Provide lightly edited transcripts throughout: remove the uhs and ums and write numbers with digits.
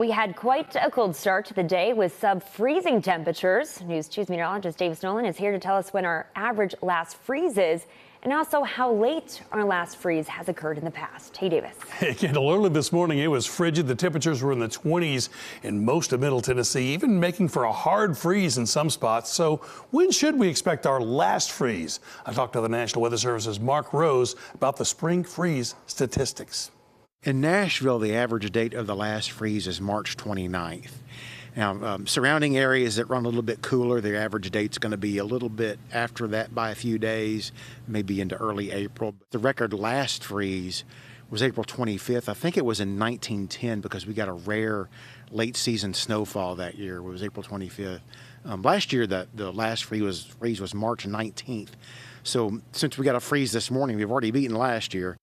We had quite a cold start to the day with sub-freezing temperatures. News 2's meteorologist Davis Nolan is here to tell us when our average last freeze is and also how late our last freeze has occurred in the past. Hey, Davis. Again, early this morning, it was frigid. The temperatures were in the 20s in most of Middle Tennessee, even making for a hard freeze in some spots. So when should we expect our last freeze? I talked to the National Weather Service's Mark Rose about the spring freeze statistics. In Nashville, the average date of the last freeze is March 29th. Now, surrounding areas that run a little bit cooler, their average date's going to be a little bit after that by a few days, maybe into early April. The record last freeze was April 25th. I think it was in 1910 because we got a rare late season snowfall that year. It was April 25th. Last year, the last freeze was March 19th. So since we got a freeze this morning, we've already beaten last year.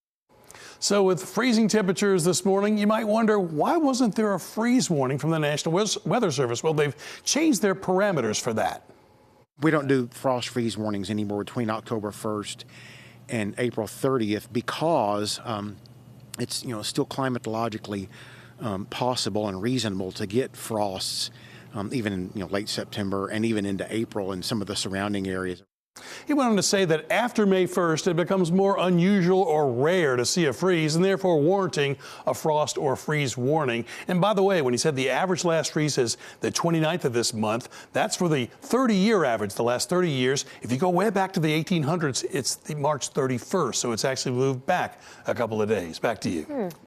So with freezing temperatures this morning, you might wonder, why wasn't there a freeze warning from the National Weather Service? Well, they've changed their parameters for that. We don't do frost freeze warnings anymore between October 1st and April 30th because it's still climatologically possible and reasonable to get frosts even in late September and even into April in some of the surrounding areas. He went on to say that after May 1st, it becomes more unusual or rare to see a freeze and therefore warranting a frost or freeze warning. And by the way, when he said the average last freeze is the 29th of this month, that's for the 30-year average, the last 30 years. If you go way back to the 1800s, it's the March 31st. So it's actually moved back a couple of days. Back to you.